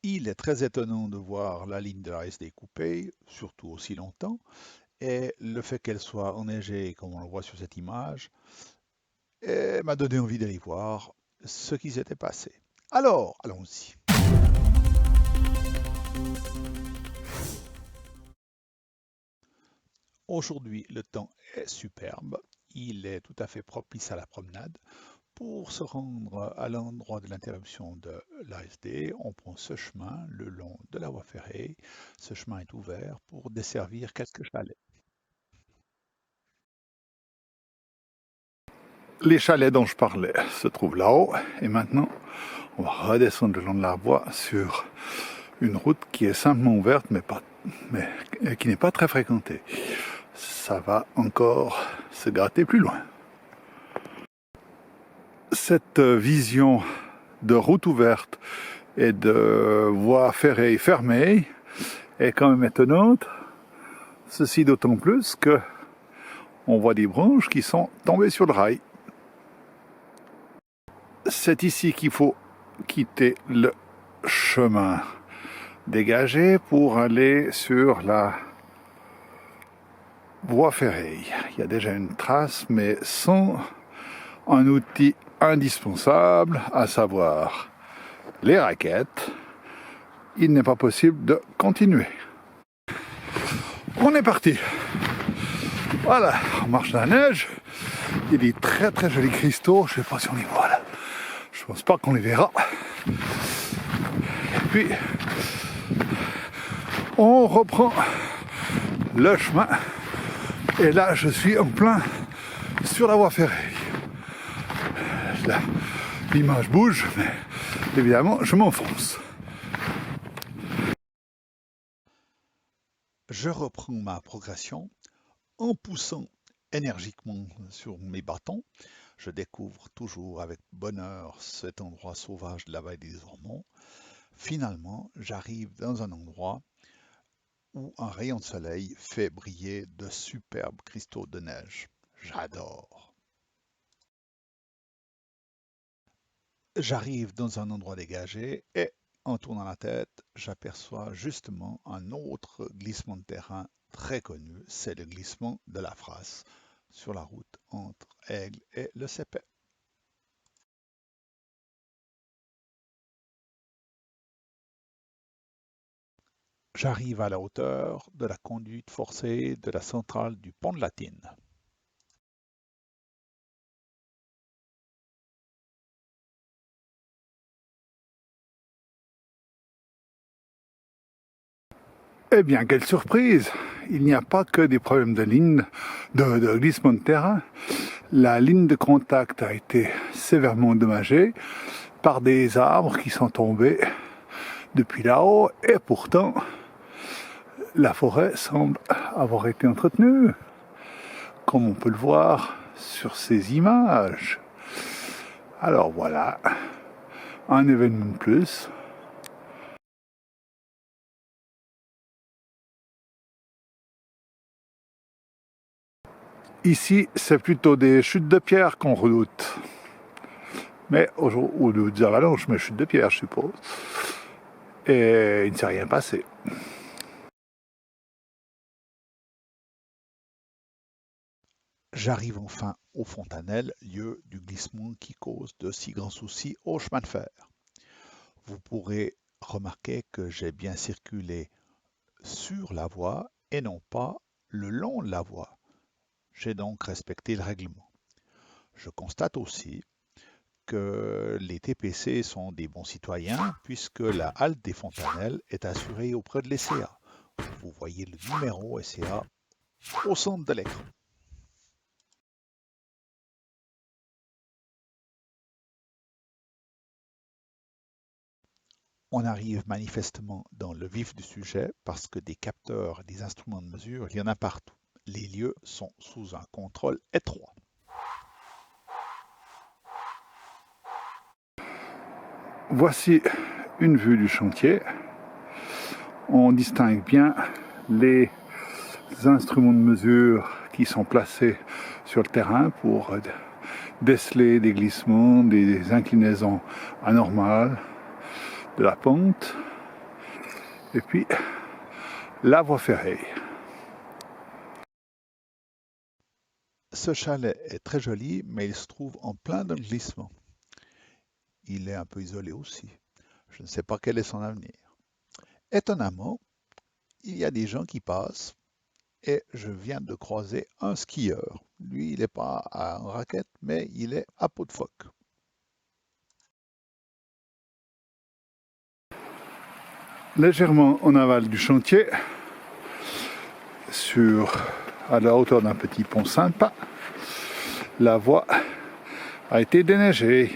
Il est très étonnant de voir la ligne de la SD coupée, surtout aussi longtemps, et le fait qu'elle soit enneigée, comme on le voit sur cette image, m'a donné envie d'aller voir ce qui s'était passé. Alors, allons-y. Aujourd'hui, le temps est superbe, il est tout à fait propice à la promenade. Pour se rendre à l'endroit de l'interruption de l'ASD, on prend ce chemin le long de la voie ferrée. Ce chemin est ouvert pour desservir quelques chalets. Les chalets dont je parlais se trouvent là-haut, et maintenant on va redescendre le long de la voie sur une route qui est simplement ouverte, mais qui n'est pas très fréquentée. Ça va encore se gratter plus loin. Cette vision de route ouverte et de voie ferrée fermée est quand même étonnante. Ceci d'autant plus que on voit des branches qui sont tombées sur le rail. C'est ici qu'il faut quitter le chemin dégagé pour aller sur la voie ferrée. Il y a déjà une trace, mais sans un outil indispensable, à savoir les raquettes, il n'est pas possible de continuer. On est parti. Voilà, on marche dans la neige. Il y a des très très jolis cristaux, je ne sais pas si on les voit là. Je pense pas qu'on les verra. Et puis, on reprend le chemin. Et là, je suis en plein sur la voie ferrée. Là, l'image bouge, mais évidemment, je m'enfonce. Je reprends ma progression en poussant énergiquement sur mes bâtons. Je découvre toujours avec bonheur cet endroit sauvage de la vallée des Ormonts. Finalement, j'arrive dans un endroit où un rayon de soleil fait briller de superbes cristaux de neige. J'adore. J'arrive dans un endroit dégagé et en tournant la tête, j'aperçois justement un autre glissement de terrain très connu, c'est le glissement de la Frasse sur la route entre Aigle et le Cépet. J'arrive à la hauteur de la conduite forcée de la centrale du pont de Latine. Eh bien, quelle surprise! Il n'y a pas que des problèmes de ligne, de glissement de terrain. La ligne de contact a été sévèrement endommagée par des arbres qui sont tombés depuis là-haut, et pourtant, la forêt semble avoir été entretenue, comme on peut le voir sur ces images. Alors voilà, un événement de plus. Ici, c'est plutôt des chutes de pierre qu'on redoute. Mais ou des avalanches, mais chutes de pierre, je suppose. Et il ne s'est rien passé. J'arrive enfin aux Fontanelles, lieu du glissement qui cause de si grands soucis au chemin de fer. Vous pourrez remarquer que j'ai bien circulé sur la voie et non pas le long de la voie. J'ai donc respecté le règlement. Je constate aussi que les TPC sont des bons citoyens puisque la halte des Fontanelles est assurée auprès de l'ECA. Vous voyez le numéro ECA au centre de l'écran. On arrive manifestement dans le vif du sujet parce que des capteurs et des instruments de mesure, il y en a partout. Les lieux sont sous un contrôle étroit. Voici une vue du chantier. On distingue bien les instruments de mesure qui sont placés sur le terrain pour déceler des glissements, des inclinaisons anormales de la pente. et puis la voie ferrée. Ce chalet est très joli, mais il se trouve en plein dans le glissement. Il est un peu isolé aussi. Je ne sais pas quel est son avenir. Étonnamment, il y a des gens qui passent et je viens de croiser un skieur. Lui, il n'est pas à raquette, mais il est à peau de phoque. Légèrement en aval du chantier, à la hauteur d'un petit pont sympa, la voie a été déneigée,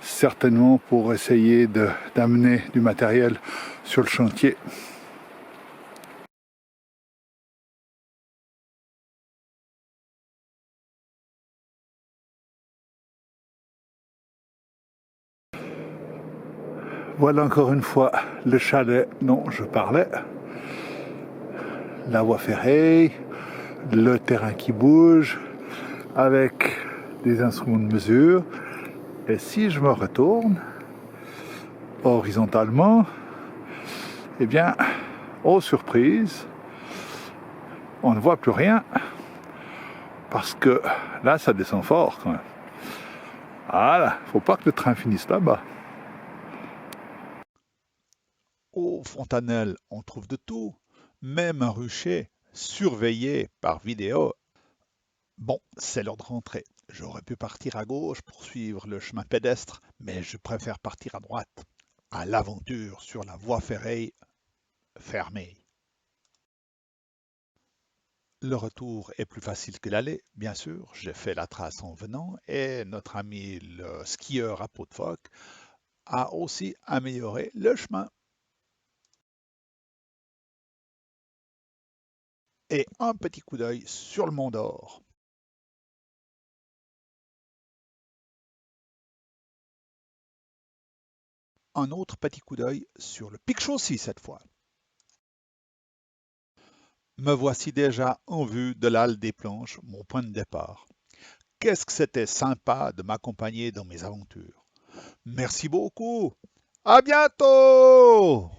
certainement pour essayer d'amener du matériel sur le chantier. Voilà encore une fois le chalet dont je parlais. La voie ferrée, le terrain qui bouge, avec des instruments de mesure. Et si je me retourne horizontalement, eh bien, oh surprise, on ne voit plus rien, parce que là, ça descend fort quand même. Voilà, faut pas que le train finisse là-bas. Au Fontanelle, on trouve de tout, même un rucher surveillé par vidéo. Bon, c'est l'heure de rentrer. J'aurais pu partir à gauche pour suivre le chemin pédestre, mais je préfère partir à droite, à l'aventure sur la voie ferrée fermée. Le retour est plus facile que l'aller, bien sûr. J'ai fait la trace en venant et notre ami le skieur à peau de phoque a aussi amélioré le chemin. Et un petit coup d'œil sur le Mont d'Or. Un autre petit coup d'œil sur le pic Chaussy cette fois. Me voici déjà en vue de l'Halle des Planches, mon point de départ. Qu'est-ce que c'était sympa de m'accompagner dans mes aventures. Merci beaucoup. À bientôt!